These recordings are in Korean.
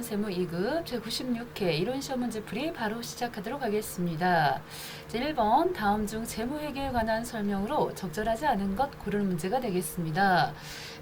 세무 2급 제96회 이론 시험 문제풀이 바로 시작하도록 하겠습니다. 자, 1번 다음 중 재무회계에 관한 설명으로 적절하지 않은 것 고르는 문제가 되겠습니다.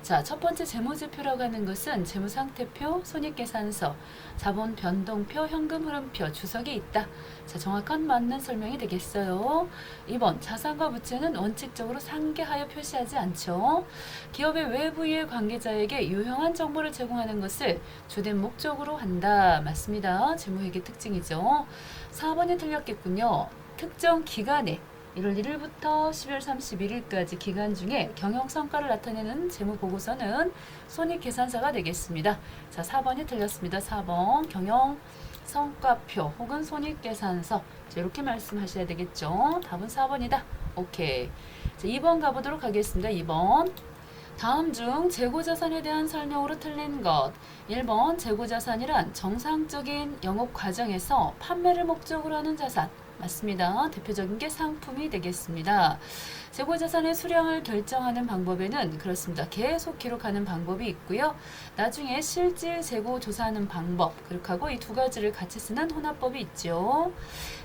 자, 첫 번째 재무지표라고 하는 것은 재무상태표, 손익계산서, 자본 변동표, 현금 흐름표, 주석이 있다. 자, 정확한 맞는 설명이 되겠어요. 2번 자산과 부채는 원칙적으로 상계하여 표시하지 않죠. 기업의 외부의 관계자에게 유용한 정보를 제공하는 것을 주된 목적으로 한다. 맞습니다. 재무회계 특징이죠. 4번이 틀렸겠군요. 특정 기간에 1월 1일부터 12월 31일까지 기간 중에 경영성과를 나타내는 재무보고서는 손익계산서가 되겠습니다. 자, 4번이 틀렸습니다. 4번 경영성과표 혹은 손익계산서. 자, 이렇게 말씀하셔야 되겠죠. 답은 4번이다. 오케이. 자, 2번 가보도록 하겠습니다. 2번. 다음 중 재고자산에 대한 설명으로 틀린 것. 1번 재고자산이란 정상적인 영업 과정에서 판매를 목적으로 하는 자산. 맞습니다. 대표적인 게 상품이 되겠습니다. 재고자산의 수량을 결정하는 방법에는 그렇습니다. 계속 기록하는 방법이 있고요. 나중에 실질 재고 조사하는 방법, 그렇게 하고 이 두 가지를 같이 쓰는 혼합법이 있죠.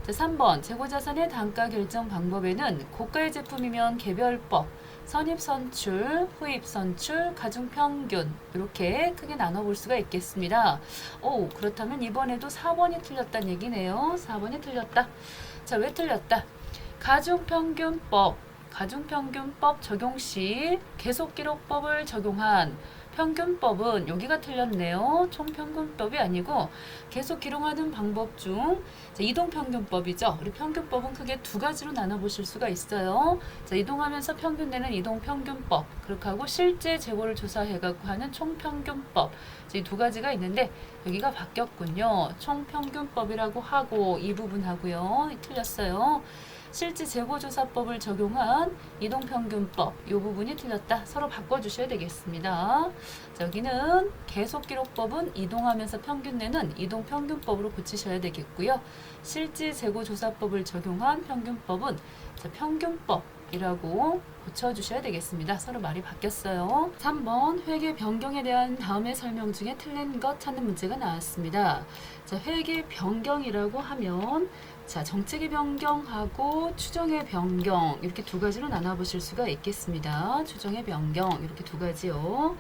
자, 3번 재고자산의 단가 결정 방법에는 고가의 제품이면 개별법, 선입선출, 후입선출, 가중평균 이렇게 크게 나눠볼 수가 있겠습니다. 오, 그렇다면 이번에도 4번이 틀렸다는 얘기네요. 4번이 틀렸다. 자, 왜 틀렸다? 가중평균법 적용 시 계속기록법을 적용한 평균법은 여기가 틀렸네요. 총평균법이 아니고 계속 기록하는 방법 중 이동평균법이죠. 우리 평균법은 크게 두 가지로 나눠보실 수가 있어요. 자, 이동하면서 평균 내는 이동평균법, 그렇게 하고 실제 재고를 조사해갖고 하는 총평균법, 이 두 가지가 있는데 여기가 바뀌었군요. 총평균법이라고 하고 이 부분하고요. 틀렸어요. 실제 재고조사법을 적용한 이동평균법, 이 부분이 틀렸다. 서로 바꿔주셔야 되겠습니다. 자, 여기는 계속기록법은 이동하면서 평균 내는 이동평균법으로 고치셔야 되겠고요. 실제 재고조사법을 적용한 평균법은 평균법이라고 고쳐주셔야 되겠습니다. 서로 말이 바뀌었어요. 3번 회계 변경에 대한 다음의 설명 중에 틀린 것 찾는 문제가 나왔습니다. 자, 회계 변경이라고 하면 자, 정책의 변경하고 추정의 변경 이렇게 두 가지로 나눠보실 수가 있겠습니다. 추정의 변경 이렇게 두 가지요.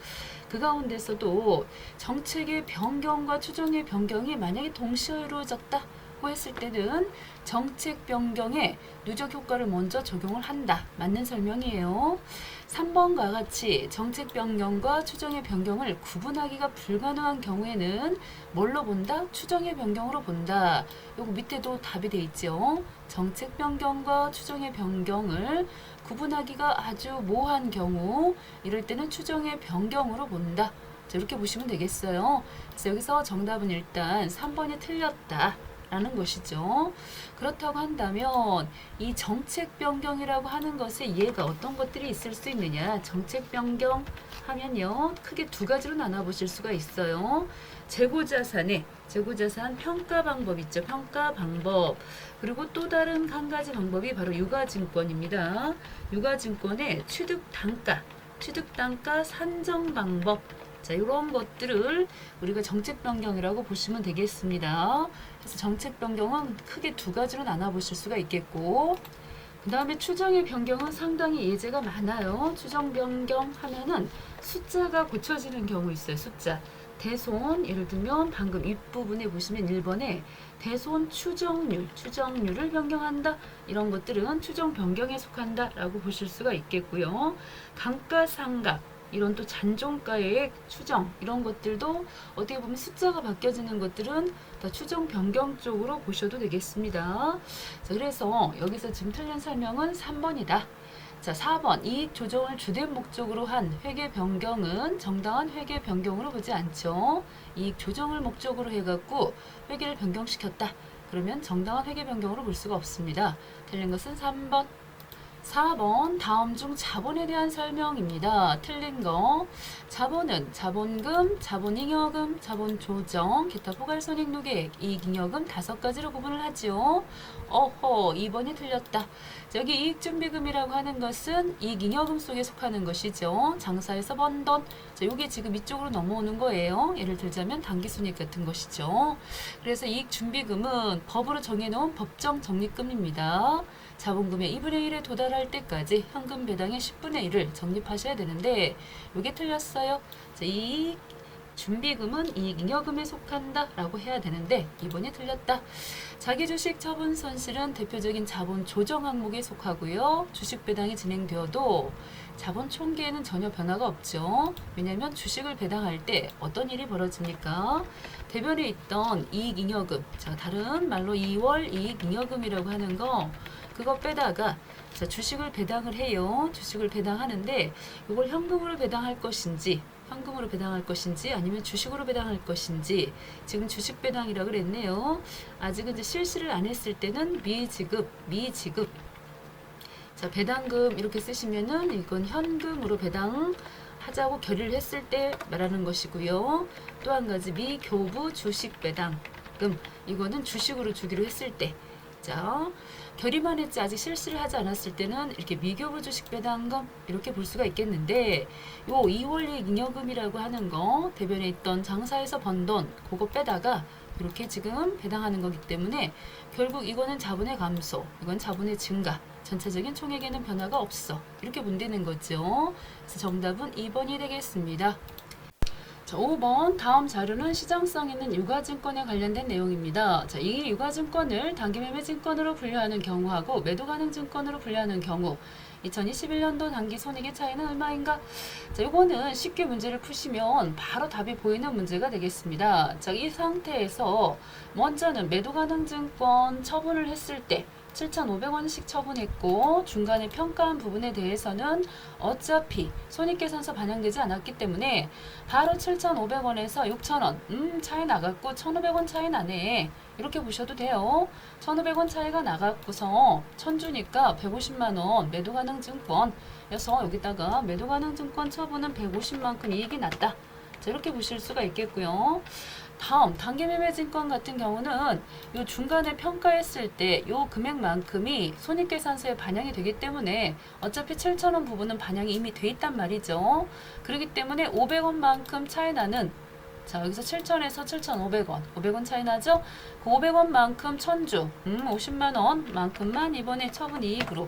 그 가운데서도 정책의 변경과 추정의 변경이 만약에 동시에 이루어졌다 고 했을 때는 정책 변경에 누적 효과를 먼저 적용을 한다. 맞는 설명이에요. 3번과 같이 정책 변경과 추정의 변경을 구분하기가 불가능한 경우에는 뭘로 본다? 추정의 변경으로 본다. 요거 밑에도 답이 돼 있죠. 정책 변경과 추정의 변경을 구분하기가 아주 모호한 경우 이럴 때는 추정의 변경으로 본다. 자, 이렇게 보시면 되겠어요. 그래서 여기서 정답은 일단 3번이 틀렸다. 라는 것이죠. 그렇다고 한다면 이 정책 변경이라고 하는 것에 이해가 어떤 것들이 있을 수 있느냐. 정책 변경 하면요. 크게 두 가지로 나눠보실 수가 있어요. 재고자산 평가 방법 있죠. 평가 방법. 그리고 또 다른 한 가지 방법이 바로 유가증권입니다. 유가증권의 취득단가 산정 방법. 자, 이런 것들을 우리가 정책 변경이라고 보시면 되겠습니다. 그래서 정책 변경은 크게 두 가지로 나눠보실 수가 있겠고, 그 다음에 추정의 변경은 상당히 예제가 많아요. 추정 변경 하면은 숫자가 고쳐지는 경우 있어요. 숫자. 대손, 예를 들면 방금 윗부분에 보시면 1번에 대손 추정률을 변경한다. 이런 것들은 추정 변경에 속한다 라고 보실 수가 있겠고요. 감가상각, 이런 또 잔존가액 추정 이런 것들도 어떻게 보면 숫자가 바뀌어지는 것들은 다 추정 변경 쪽으로 보셔도 되겠습니다. 자, 그래서 여기서 지금 틀린 설명은 3번이다. 자, 4번 이익 조정을 주된 목적으로 한 회계 변경은 정당한 회계 변경으로 보지 않죠. 이익 조정을 목적으로 해갖고 회계를 변경시켰다. 그러면 정당한 회계 변경으로 볼 수가 없습니다. 틀린 것은 3번. 4번 다음 중 자본에 대한 설명입니다. 틀린 거. 자본은 자본금, 자본잉여금, 자본조정, 기타 포괄손익노객, 이익잉여금 5가지로 구분을 하지요. 어허, 2번이 틀렸다. 여기 이익준비금이라고 하는 것은 이익잉여금 속에 속하는 것이죠. 장사에서 번 돈. 자, 요게 지금 이쪽으로 넘어오는 거예요. 예를 들자면 당기순이익 같은 것이죠. 그래서 이익준비금은 법으로 정해놓은 법정 적립금입니다. 자본금의 2분의 1에 도달할 때까지 현금 배당의 10분의 1을 적립하셔야 되는데 이게 틀렸어요. 자, 이 준비금은 이익잉여금에 속한다 라고 해야 되는데 2번이 틀렸다. 자기주식 처분 손실은 대표적인 자본 조정 항목에 속하고요. 주식 배당이 진행되어도 자본 총계에는 전혀 변화가 없죠. 왜냐하면 주식을 배당할 때 어떤 일이 벌어집니까? 대변에 있던 이익잉여금, 자 다른 말로 2월 이익잉여금이라고 하는 거 그거 빼다가 자, 주식을 배당을 해요. 주식을 배당하는데 이걸 현금으로 배당할 것인지 아니면 주식으로 배당할 것인지 지금 주식 배당이라고 그랬네요. 아직은 이제 실시를 안 했을 때는 미지급 자 배당금 이렇게 쓰시면은 이건 현금으로 배당하자고 결의를 했을 때 말하는 것이고요. 또 한 가지 미교부 주식 배당금 이거는 주식으로 주기로 했을 때 자, 결의만 했지 아직 실시를 하지 않았을 때는 이렇게 미교부 주식 배당금 이렇게 볼 수가 있겠는데 요 2월 이익잉여금이라고 하는 거 대변에 있던 장사에서 번 돈 그거 빼다가 이렇게 지금 배당하는 거기 때문에 결국 이거는 자본의 감소, 이건 자본의 증가, 전체적인 총액에는 변화가 없어. 이렇게 본다는 거죠. 그래서 정답은 2번이 되겠습니다. 자, 5번 다음 자료는 시장성 있는 유가증권에 관련된 내용입니다. 자, 이 유가증권을 단기매매증권으로 분류하는 경우하고 매도가능증권으로 분류하는 경우 2021년도 단기 손익의 차이는 얼마인가? 자, 이거는 쉽게 문제를 푸시면 바로 답이 보이는 문제가 되겠습니다. 자, 이 상태에서 먼저는 매도가능증권 처분을 했을 때 7,500원씩 처분했고 중간에 평가한 부분에 대해서는 어차피 손익계산서 반영되지 않았기 때문에 바로 7,500원에서 6,000원 차이 나갔고 1,500원 차이 나네 이렇게 보셔도 돼요. 1,500원 차이가 나갔고서 천주니까 150만원 매도가능증권여서 여기다가 매도가능증권 처분은 150만큼 이익이 났다. 자, 이렇게 보실 수가 있겠고요. 다음 단기매매증권 같은 경우는 요 중간에 평가했을 때 요 금액만큼이 손익계산서에 반영이 되기 때문에 어차피 7,000원 부분은 반영이 이미 돼 있단 말이죠. 그렇기 때문에 500원만큼 차이 나는 자 여기서 7,000에서 7,500원 500원 차이 나죠? 그 500원만큼 천주 50만원만큼만 이번에 처분 이익으로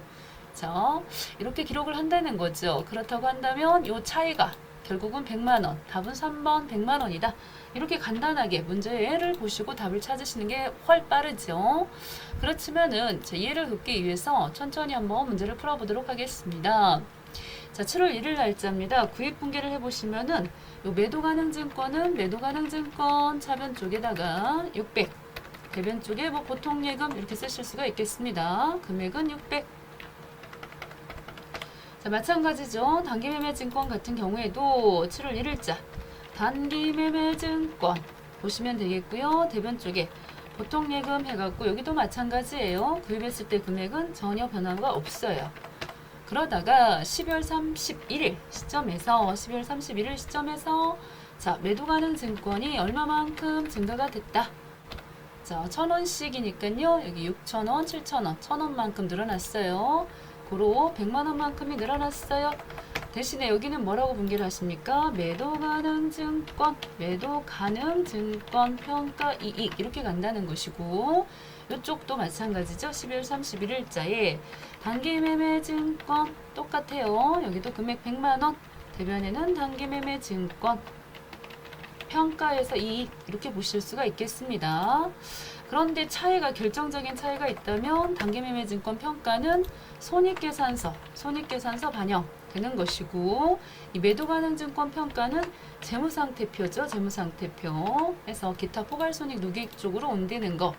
자 이렇게 기록을 한다는 거죠. 그렇다고 한다면 요 차이가 결국은 100만원 답은 3번 100만원이다. 이렇게 간단하게 문제를 보시고 답을 찾으시는 게 훨 빠르죠. 그렇지만은 이해를 돕기 위해서 천천히 한번 문제를 풀어보도록 하겠습니다. 자, 7월 1일 날짜입니다. 구입 분계를 해보시면은 요 매도가능증권은 매도가능증권 차변 쪽에다가 600 대변 쪽에 뭐 보통예금 이렇게 쓰실 수가 있겠습니다. 금액은 600 자, 마찬가지죠. 단기매매증권 같은 경우에도 7월 1일자 단기매매증권 보시면 되겠고요. 대변 쪽에 보통예금 해갖고 여기도 마찬가지예요. 구입했을 때 금액은 전혀 변화가 없어요. 그러다가 12월 31일 시점에서 자 매도가능증권이 얼마만큼 증가가 됐다. 자 1,000원씩이니까요. 여기 6,000원, 7,000원, 1,000원만큼 늘어났어요. 고로 100만원만큼이 늘어났어요. 대신에 여기는 뭐라고 분기를 하십니까? 매도가능증권 평가 이익 이렇게 간다는 것이고 이쪽도 마찬가지죠. 12월 31일자에 단기매매증권 똑같아요. 여기도 금액 100만원 대변에는 단기매매증권 평가에서 이익 이렇게 보실 수가 있겠습니다. 그런데 결정적인 차이가 있다면 단기매매증권 평가는 손익계산서 반영되는 것이고 이 매도가능증권 평가는 재무상태표죠. 재무상태표에서 기타 포괄손익 누계익 쪽으로 옮기는 거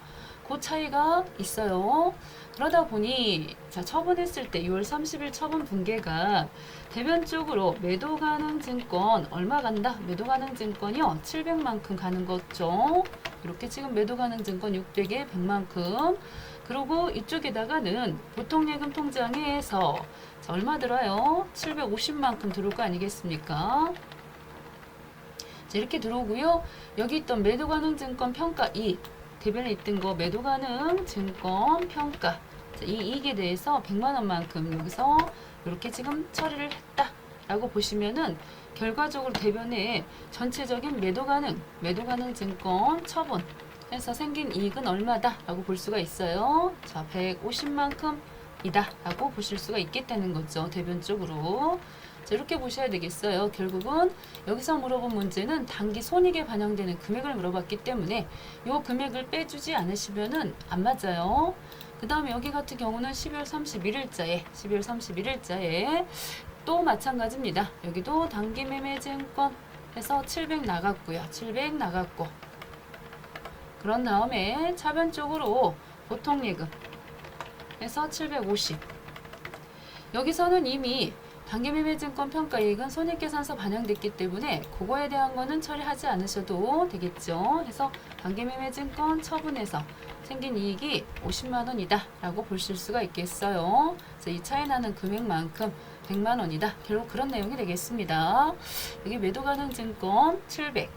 그 차이가 있어요. 그러다 보니 자 처분했을 때 6월 30일 처분 분계가 대변 쪽으로 매도가능증권 얼마 간다? 매도가능증권이요 700만큼 가는 거죠. 이렇게 지금 매도가능증권 600에 100만큼 그리고 이쪽에다가는 보통예금 통장에서 얼마 들어요? 750만큼 들어올 거 아니겠습니까? 자, 이렇게 들어오고요. 여기 있던 매도 가능 증권 평가 이익, 대변에 있던 거 매도 가능 증권 평가. 자, 이 이익에 대해서 100만 원만큼 여기서 이렇게 지금 처리를 했다라고 보시면은 결과적으로 대변에 전체적인 매도 가능 증권 처분 해서 생긴 이익은 얼마다라고 볼 수가 있어요. 자, 150만큼 이다 라고 보실 수가 있겠다는 거죠. 대변 쪽으로. 자, 이렇게 보셔야 되겠어요. 결국은 여기서 물어본 문제는 단기 손익에 반영되는 금액을 물어봤기 때문에 이 금액을 빼주지 않으시면은 안 맞아요. 그 다음에 여기 같은 경우는 12월 31일자에 또 마찬가지입니다. 여기도 단기 매매 증권 해서 700 나갔고요. 700 나갔고, 그런 다음에 차변 쪽으로 보통예금 해서 750. 여기서는 이미 단기매매증권 평가이익은 손익계산서 반영됐기 때문에 그거에 대한 거는 처리하지 않으셔도 되겠죠. 그래서 단기매매증권 처분해서 생긴 이익이 50만 원이다 라고 보실 수가 있겠어요. 그래서 이 차이 나는 금액만큼 100만 원이다. 결국 그런 내용이 되겠습니다. 여기 매도가능증권 700,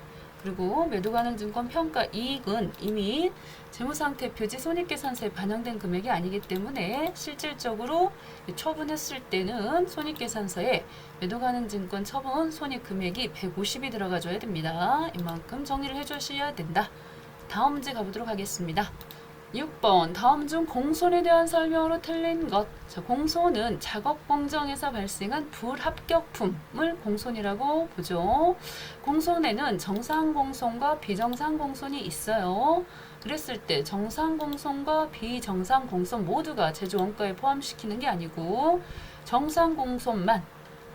그리고 매도가능증권 평가 이익은 이미 재무상태표지 손익계산서에 반영된 금액이 아니기 때문에 실질적으로 처분했을 때는 손익계산서에 매도가능증권 처분 손익금액이 150이 들어가줘야 됩니다. 이만큼 정리를 해주셔야 된다. 다음 문제 가보도록 하겠습니다. 6번 다음 중 공손에 대한 설명으로 틀린 것. 자, 공손은 작업 공정에서 발생한 불합격품을 공손이라고 보죠. 공손에는 정상 공손과 비정상 공손이 있어요. 그랬을 때 정상 공손과 비정상 공손 모두가 제조 원가에 포함시키는 게 아니고 정상 공손만,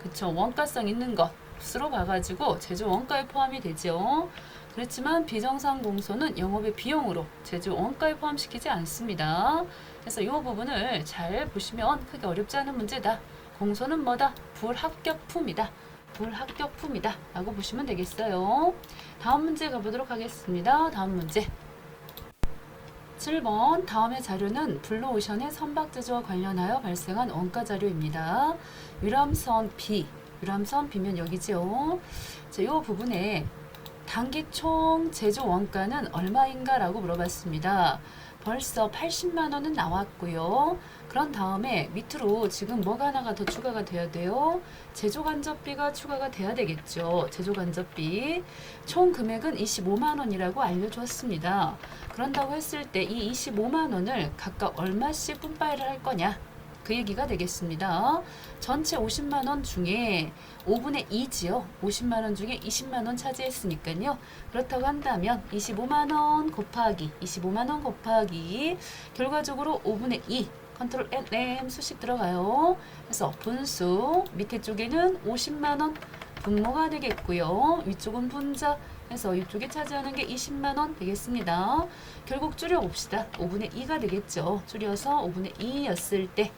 그쵸, 원가성 있는 것으로 봐가지고 제조 원가에 포함이 되죠. 그렇지만 비정상 공손은 영업의 비용으로 제조 원가에 포함시키지 않습니다. 그래서 이 부분을 잘 보시면 크게 어렵지 않은 문제다. 공손은 뭐다? 불합격품이다. 불합격품이다 라고 보시면 되겠어요. 다음 문제 가보도록 하겠습니다. 다음 문제 7번 다음의 자료는 블루오션의 선박제조와 관련하여 발생한 원가 자료입니다. 유람선 B면 여기죠. 자, 이 부분에 단기 총 제조 원가는 얼마인가 라고 물어봤습니다. 벌써 80만 원은 나왔고요. 그런 다음에 밑으로 지금 뭐가 하나가 더 추가가 돼야 돼요? 제조간접비가 추가가 돼야 되겠죠. 제조간접비. 총 금액은 25만 원이라고 알려주었습니다. 그런다고 했을 때 이 25만 원을 각각 얼마씩 분파를 할 거냐? 그 얘기가 되겠습니다. 전체 50만 원 중에 5분의 2지요. 50만 원 중에 20만 원 차지했으니까요. 그렇다고 한다면 25만 원 곱하기 결과적으로 5분의 2 컨트롤 N 수식 들어가요. 그래서 분수 밑에 쪽에는 50만 원 분모가 되겠고요. 위쪽은 분자 해서 이쪽에 차지하는 게 20만 원 되겠습니다. 결국 줄여봅시다. 5분의 2가 되겠죠. 줄여서 5분의 2였을 때,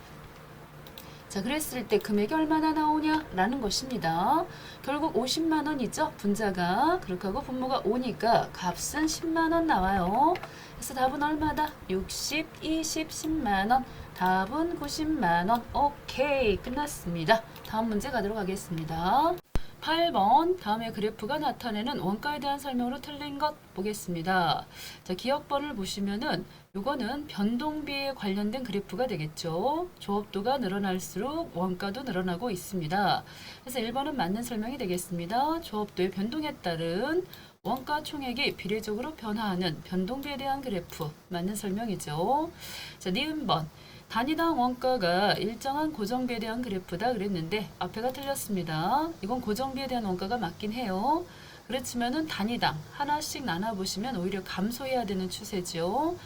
자, 그랬을 때 금액이 얼마나 나오냐 라는 것입니다. 결국 50만 원이죠. 분자가. 그렇게 하고 분모가 5니까 값은 10만 원 나와요. 그래서 답은 얼마다? 60, 20, 10만 원. 답은 90만 원. 오케이. 끝났습니다. 다음 문제 가도록 하겠습니다. 8번 다음의 그래프가 나타내는 원가에 대한 설명으로 틀린 것 보겠습니다. 자, 기억번을 보시면은 요거는 변동비에 관련된 그래프가 되겠죠. 조업도가 늘어날수록 원가도 늘어나고 있습니다. 그래서 1번은 맞는 설명이 되겠습니다. 조업도의 변동에 따른 원가 총액이 비례적으로 변화하는 변동비에 대한 그래프 맞는 설명이죠. 자, 니은번 단위당 원가가 일정한 고정비에 대한 그래프다 그랬는데 앞에가 틀렸습니다. 이건 고정비에 대한 원가가 맞긴 해요. 그렇지만은 단위당 하나씩 나눠보시면 오히려 감소해야 되는 추세죠.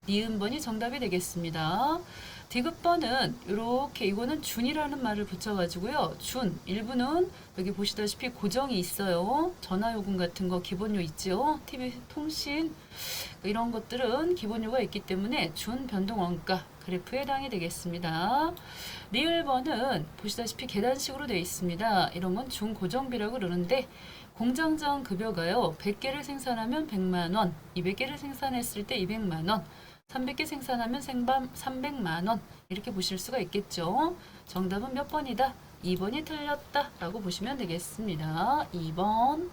니은번이 정답이 되겠습니다. 디귿번은 이렇게 이거는 준이라는 말을 붙여가지고요. 준 일부는 여기 보시다시피 고정이 있어요. 전화요금 같은 거 기본료 있죠. TV 통신 이런 것들은 기본료가 있기 때문에 준 변동원가 그래프에 해당이 되겠습니다. 리을번은 보시다시피 계단식으로 되어 있습니다. 이런 건 중고정비라고 그러는데 공장장 급여가요. 100개를 생산하면 100만 원, 200개를 생산했을 때 200만 원. 300개 생산하면 생밤 300만 원. 이렇게 보실 수가 있겠죠. 정답은 몇 번이다? 2번이 틀렸다 라고 보시면 되겠습니다. 2번.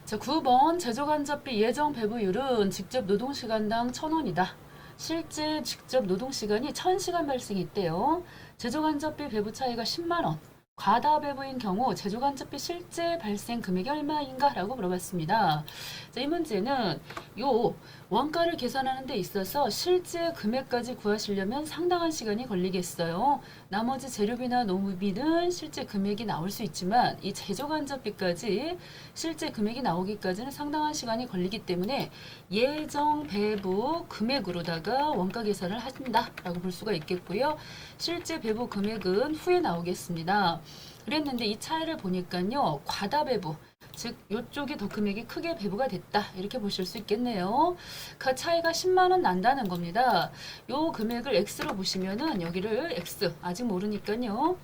자, 9번 제조간접비 예정 배부율은 직접 노동시간당 1,000원이다. 실제 직접 노동시간이 1,000시간 발생했대요. 제조간접비 배부 차이가 10만원. 과다 배부인 경우 제조간접비 실제 발생 금액이 얼마인가? 라고 물어봤습니다. 자, 이 문제는 요 원가를 계산하는 데 있어서 실제 금액까지 구하시려면 상당한 시간이 걸리겠어요. 나머지 재료비나 노무비는 실제 금액이 나올 수 있지만 이 제조간접비까지 실제 금액이 나오기까지는 상당한 시간이 걸리기 때문에 예정 배부 금액으로다가 원가 계산을 한다 라고 볼 수가 있겠고요. 실제 배부 금액은 후에 나오겠습니다. 그랬는데 이 차이를 보니까요. 과다 배부, 즉 이쪽이 더 금액이 크게 배부가 됐다 이렇게 보실 수 있겠네요. 그 차이가 10만 원 난다는 겁니다. 요 금액을 X로 보시면은 여기를 X 아직 모르니까요.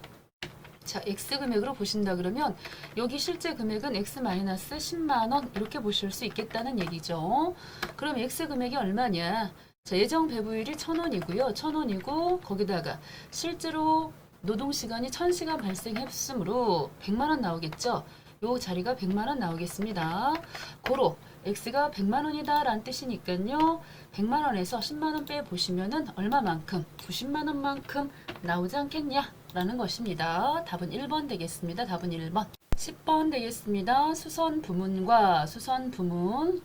자, X 금액으로 보신다 그러면 여기 실제 금액은 X-10만 원 이렇게 보실 수 있겠다는 얘기죠. 그럼 X 금액이 얼마냐? 자, 예정 배부율이 1,000원이고요. 1,000원이고 거기다가 실제로 노동시간이 1,000시간 발생했으므로 100만 원 나오겠죠. 요 자리가 100만 원 나오겠습니다. 고로 X가 100만 원이다 라는 뜻이니까요. 100만 원에서 10만 원 빼보시면은 얼마만큼? 90만 원만큼 나오지 않겠냐? 라는 것입니다. 답은 1번 되겠습니다. 답은 1번. 10번 되겠습니다. 수선 부문과 수선 부문,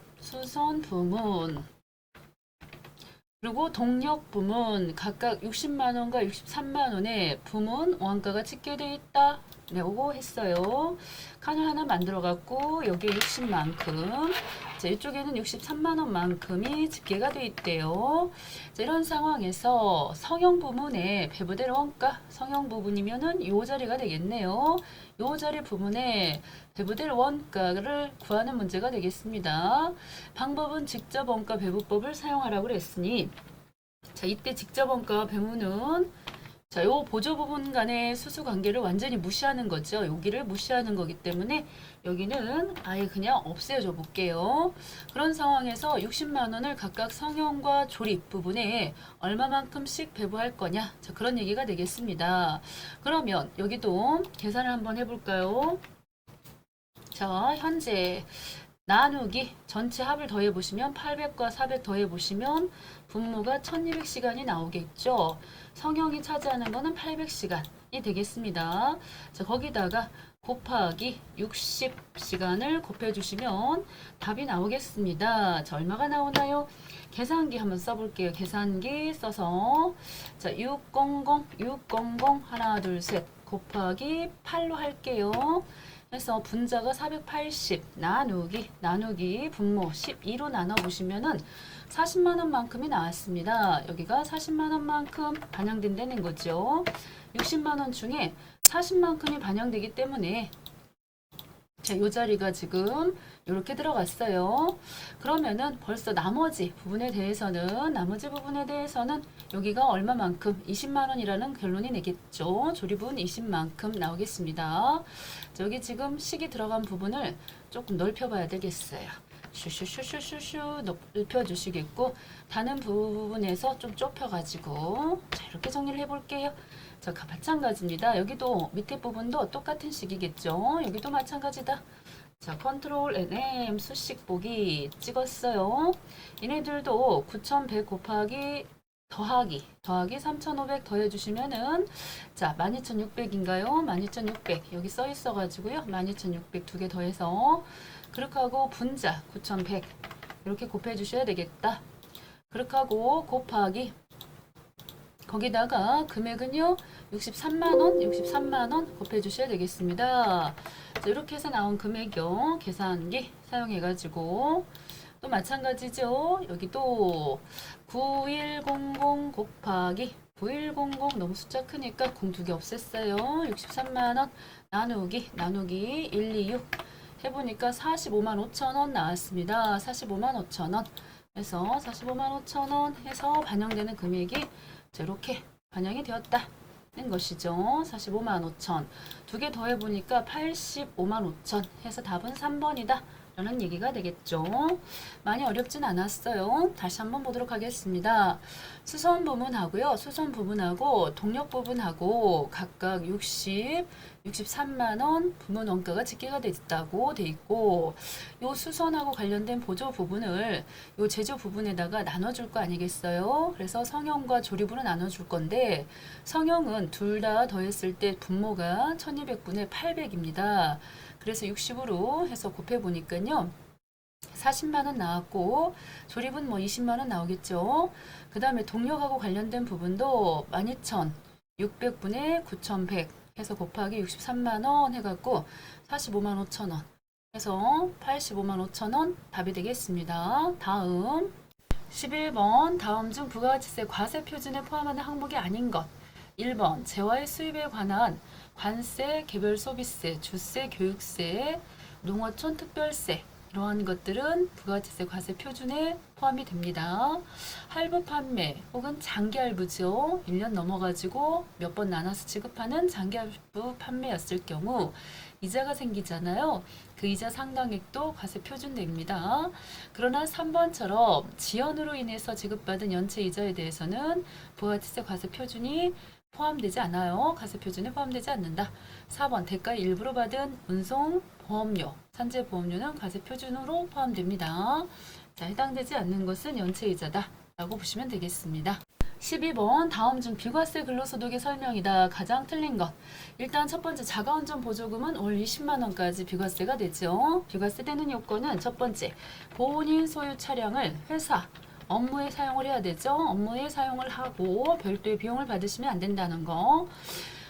그리고 동력 부문 각각 60만 원과 63만 원의 부문 원가가 집계되어 있다. 라고 했어요. 칸을 하나 만들어 갖고 여기에 60만큼, 자, 이쪽에는 63만 원만큼이 집계가 되어 있대요. 자, 이런 상황에서 성형 부문의 배부될 원가, 성형 부분이면은 요 자리가 되겠네요. 요 자리 부분에 배부될 원가를 구하는 문제가 되겠습니다. 방법은 직접 원가 배부법을 사용하라고 그랬으니, 자, 이때 직접 원가와 배부는 자, 요 보조 부분 간의 수수 관계를 완전히 무시하는 거죠. 여기를 무시하는 거기 때문에 여기는 아예 그냥 없애줘 볼게요. 그런 상황에서 60만 원을 각각 성형과 조립 부분에 얼마만큼씩 배부할 거냐. 자, 그런 얘기가 되겠습니다. 그러면 여기도 계산을 한번 해볼까요? 자, 현재 나누기 전체 합을 더해보시면 800과 400 더해보시면 분모가 1200시간이 나오겠죠. 성형이 차지하는 거는 800시간이 되겠습니다. 자, 거기다가 곱하기 60시간을 곱해주시면 답이 나오겠습니다. 자, 얼마가 나오나요? 계산기 한번 써볼게요. 계산기 써서 자, 600 하나 둘 셋 곱하기 8로 할게요. 그래서 분자가 480 나누기 분모 12로 나눠보시면은 40만 원만큼이 나왔습니다. 여기가 40만 원만큼 반영된다는 거죠. 60만 원 중에 40만큼이 반영되기 때문에 자, 이 자리가 지금 이렇게 들어갔어요. 그러면은 벌써 나머지 부분에 대해서는 여기가 얼마만큼 20만 원이라는 결론이 내겠죠. 조립은 20만큼 나오겠습니다. 자, 여기 지금 식이 들어간 부분을 조금 넓혀 봐야 되겠어요. 슈슈슈슈슈슈 넓혀 주시겠고, 다른 부분에서 좀 좁혀 가지고 자, 이렇게 정리를 해 볼게요. 자, 마찬가지입니다. 여기도 밑에 부분도 똑같은 식이겠죠. 여기도 마찬가지다. 자, 컨트롤 NM 수식 보기 찍었어요. 얘네들도 9100 곱하기 더하기 3500 더해주시면은 자, 12600인가요? 12600 여기 써 있어 가지고요. 12600 두 개 더해서 그렇게 하고 분자 9100 이렇게 곱해 주셔야 되겠다. 그렇게 하고 곱하기 거기다가 금액은요 63만 원 곱해 주셔야 되겠습니다. 자, 이렇게 해서 나온 금액이요. 계산기 사용해 가지고 또 마찬가지죠. 여기도 9100 곱하기 9100 너무 숫자 크니까 0 두 개 없앴어요. 63만 원 나누기 126 해보니까 45만 5천 원 나왔습니다. 45만 5천 원 해서 45만 5천 원 해서 반영되는 금액이 이렇게 반영이 되었다는 것이죠. 45만 5천 두 개 더해보니까 85만 5천 해서 답은 3번이다 라는 얘기가 되겠죠. 많이 어렵진 않았어요. 다시 한번 보도록 하겠습니다. 수선 부분하고요. 수선 부분하고 동력 부분하고 각각 63만 원 부문 원가가 집계가 됐다고 돼 있고, 요 수선하고 관련된 보조 부분을 요 제조 부분에다가 나눠줄 거 아니겠어요? 그래서 성형과 조립으로 나눠줄 건데, 성형은 둘 다 더했을 때 분모가 1200분의 800입니다. 그래서 60으로 해서 곱해 보니까요. 40만 원 나왔고, 조립은 뭐 20만 원 나오겠죠. 그 다음에 동력하고 관련된 부분도 12,600분의 9,100 해서 곱하기 63만 원 해갖고 45만 5천 원 해서 85만 5천 원 답이 되겠습니다. 다음 11번 다음 중 부가가치세 과세 표준에 포함하는 항목이 아닌 것. 1번 재화의 수입에 관한 관세, 개별 소비세, 주세, 교육세, 농어촌 특별세 이러한 것들은 부가가치세 과세 표준에 포함이 됩니다. 할부 판매 혹은 장기 할부죠. 1년 넘어가지고 몇 번 나눠서 지급하는 장기 할부 판매였을 경우 이자가 생기잖아요. 그 이자 상당액도 과세 표준됩니다. 그러나 3번처럼 지연으로 인해서 지급받은 연체 이자에 대해서는 부가가치세 과세 표준이 포함되지 않아요. 과세 표준에 포함되지 않는다. 4번 대가의 일부로 받은 운송 보험료, 산재 보험료는 과세 표준으로 포함됩니다. 자, 해당되지 않는 것은 연체이자다 라고 보시면 되겠습니다. 12번 다음 중 비과세 근로소득의 설명이다. 가장 틀린 것. 일단 첫 번째 자가운전 보조금은 월 20만 원까지 비과세가 되죠. 비과세 되는 요건은 첫 번째 본인 소유 차량을 회사 업무에 사용을 해야 되죠. 업무에 사용을 하고 별도의 비용을 받으시면 안 된다는 거.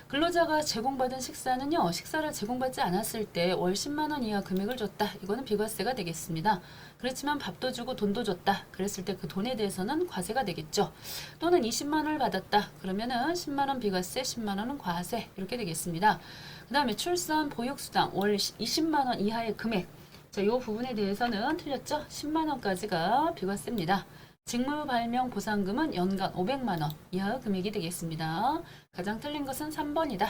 근로자가 제공받은 식사는요, 식사를 제공받지 않았을 때 월 10만 원 이하 금액을 줬다. 이거는 비과세가 되겠습니다. 그렇지만 밥도 주고 돈도 줬다. 그랬을 때 그 돈에 대해서는 과세가 되겠죠. 또는 20만 원을 받았다. 그러면은 10만 원 비과세, 10만 원은 과세. 이렇게 되겠습니다. 그 다음에 출산 보육수당 월 20만 원 이하의 금액. 자, 이 부분에 대해서는 틀렸죠? 10만 원까지가 비과세입니다. 직무 발명 보상금은 연간 500만 원 이하 금액이 되겠습니다. 가장 틀린 것은 3번이다.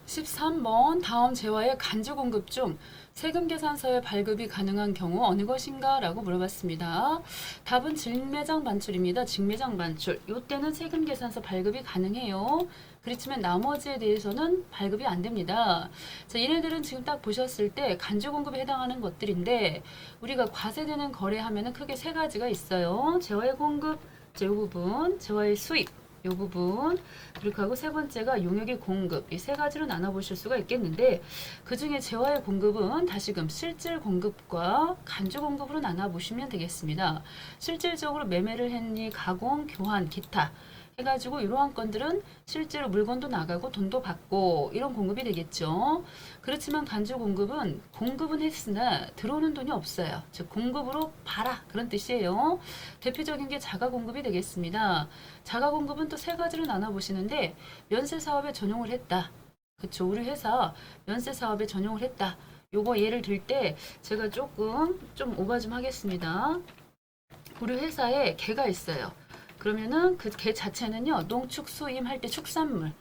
13번 다음 재화의 간주 공급 중 세금 계산서에 발급이 가능한 경우 어느 것인가? 라고 물어봤습니다. 답은 직매장 반출입니다. 직매장 반출. 이때는 세금 계산서 발급이 가능해요. 그렇지만 나머지에 대해서는 발급이 안 됩니다. 자, 얘네들은 지금 딱 보셨을 때 간주 공급에 해당하는 것들인데 우리가 과세되는 거래하면은 크게 세 가지가 있어요. 재화의 공급, 이 부분, 재화의 수입, 이 부분, 그리고 하고 세 번째가 용역의 공급. 이 세 가지로 나눠보실 수가 있겠는데 그 중에 재화의 공급은 다시금 실질 공급과 간주 공급으로 나눠보시면 되겠습니다. 실질적으로 매매를 했니, 가공, 교환, 기타 해가지고 이러한 건들은 실제로 물건도 나가고 돈도 받고 이런 공급이 되겠죠. 그렇지만 간주 공급은 했으나 들어오는 돈이 없어요. 즉 공급으로 봐라 그런 뜻이에요. 대표적인 게 자가 공급이 되겠습니다. 자가 공급은 또 세 가지로 나눠보시는데 면세 사업에 전용을 했다. 그쵸, 우리 회사 면세 사업에 전용을 했다. 요거 예를 들 때 제가 조금 좀 오바 좀 하겠습니다. 우리 회사에 개가 있어요. 그러면은 그 개 자체는요, 농축 수임 할 때 축산물,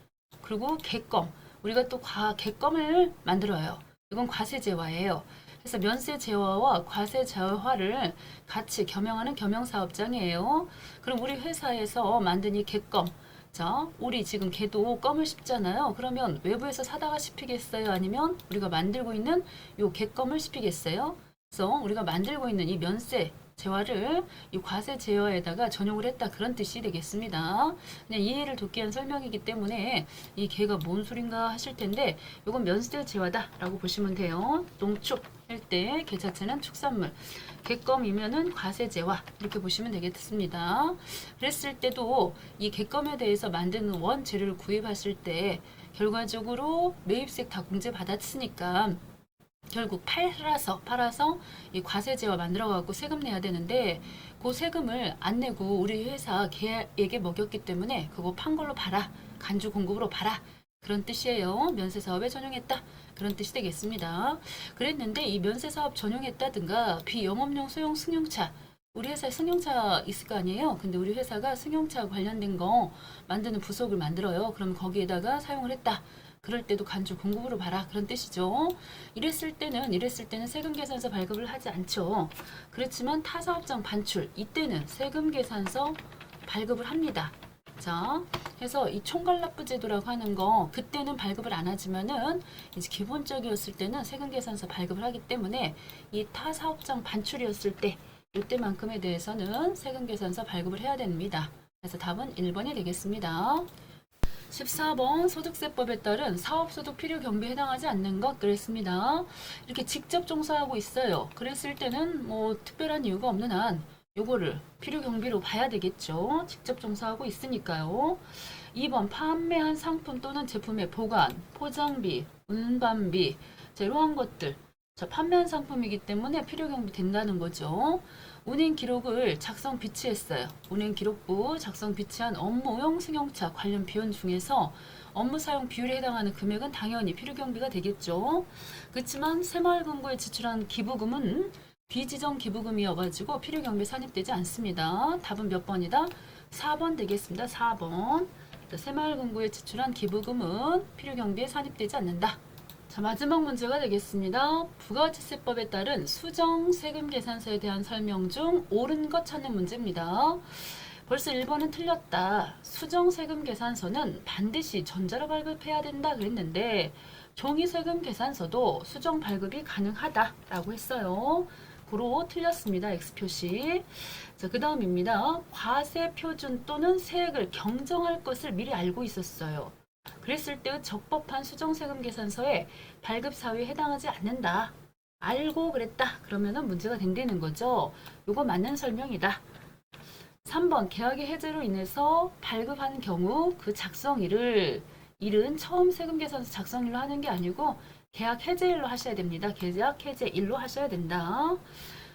그리고 개껌, 우리가 또 개껌을 만들어요. 이건 과세재화예요. 그래서 면세재화와 과세재화를 같이 겸용하는 겸용사업장이에요. 그럼 우리 회사에서 만든 이 개껌, 자, 우리 지금 개도 껌을 씹잖아요. 그러면 외부에서 사다가 씹히겠어요? 아니면 우리가 만들고 있는 요 개껌을 씹히겠어요? 그래서 우리가 만들고 있는 이 면세 재화를 이 과세 재화에다가 전용을 했다 그런 뜻이 되겠습니다. 그냥 이해를 돕기 위한 설명이기 때문에 이 개가 뭔 소린가 하실 텐데 이건 면세 재화다 라고 보시면 돼요. 농축 할 때 개 자체는 축산물, 개껌이면은 과세 재화 이렇게 보시면 되겠습니다. 그랬을 때도 이 개껌에 대해서 만드는 원재료를 구입하실 때 결과적으로 매입세 다 공제 받았으니까 결국 팔아서 이 과세제와 만들어 갖고 세금 내야 되는데 그 세금을 안 내고 우리 회사 개에게 먹였기 때문에 그거 판 걸로 봐라. 간주 공급으로 봐라. 그런 뜻이에요. 면세 사업에 전용했다. 그런 뜻이 되겠습니다. 그랬는데 이 면세 사업 전용했다든가 비영업용 소형 승용차, 우리 회사에 승용차 있을 거 아니에요. 근데 우리 회사가 승용차 관련된 거 만드는 부속을 만들어요. 그럼 거기에다가 사용을 했다. 그럴 때도 간주 공급으로 봐라 그런 뜻이죠. 이랬을 때는 세금계산서 발급을 하지 않죠. 그렇지만 타사업장 반출 이때는 세금계산서 발급을 합니다. 자, 해서 이 총괄납부 제도라고 하는 거 그때는 발급을 안 하지만은 이제 기본적이었을 때는 세금계산서 발급을 하기 때문에 이 타사업장 반출이었을 때 이때만큼에 대해서는 세금계산서 발급을 해야 됩니다. 그래서 답은 1번이 되겠습니다. 14번 소득세법에 따른 사업소득 필요 경비에 해당하지 않는 것 그랬습니다. 이렇게 직접 종사하고 있어요. 그랬을 때는 뭐 특별한 이유가 없는 한 요거를 필요 경비로 봐야 되겠죠. 직접 종사하고 있으니까요. 2번 판매한 상품 또는 제품의 보관, 포장비, 운반비 자, 이러한 것들 자, 판매한 상품이기 때문에 필요 경비 된다는 거죠. 운행 기록을 작성 비치했어요. 운행 기록부 작성 비치한 업무용 승용차 관련 비용 중에서 업무 사용 비율에 해당하는 금액은 당연히 필요 경비가 되겠죠. 그렇지만 새마을금고에 지출한 기부금은 비지정 기부금이어가지고 필요 경비 산입되지 않습니다. 답은 몇 번이다? 4번 되겠습니다. 4번. 새마을금고에 지출한 기부금은 필요 경비에 산입되지 않는다. 자, 마지막 문제가 되겠습니다. 부가가치세법에 따른 수정 세금 계산서에 대한 설명 중 옳은 것 찾는 문제입니다. 벌써 1번은 틀렸다. 수정 세금 계산서는 반드시 전자로 발급해야 된다 그랬는데 종이 세금 계산서도 수정 발급이 가능하다라고 했어요. 고로 틀렸습니다. X표시. 자, 그 다음입니다. 과세 표준 또는 세액을 경정할 것을 미리 알고 있었어요. 그랬을 때 적법한 수정세금 계산서에 발급 사유에 해당하지 않는다. 알고 그랬다. 그러면은 문제가 된다는 거죠. 요거 맞는 설명이다. 3번 계약의 해제로 인해서 발급한 경우 그 작성일을 일은 처음 세금 계산서 작성일로 하는 게 아니고 계약 해제일로 하셔야 됩니다. 계약 해제일로 하셔야 된다.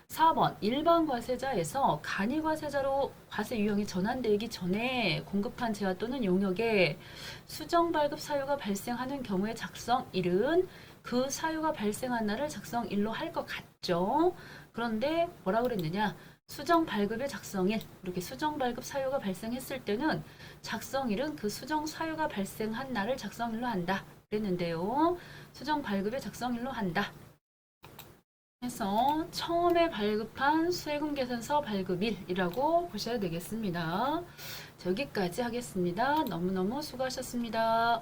4번 일반 과세자에서 간이 과세자로 과세 유형이 전환되기 전에 공급한 재화 또는 용역에 수정 발급 사유가 발생하는 경우의 작성일은 그 사유가 발생한 날을 작성일로 할 것 같죠. 그런데 뭐라 그랬느냐? 수정 발급의 작성일 이렇게 수정 발급 사유가 발생했을 때는 작성일은 그 수정 사유가 발생한 날을 작성일로 한다. 그랬는데요. 수정 발급의 작성일로 한다. 해서 처음에 발급한 세금 계산서 발급일이라고 보셔야 되겠습니다. 여기까지 하겠습니다. 너무너무 수고하셨습니다.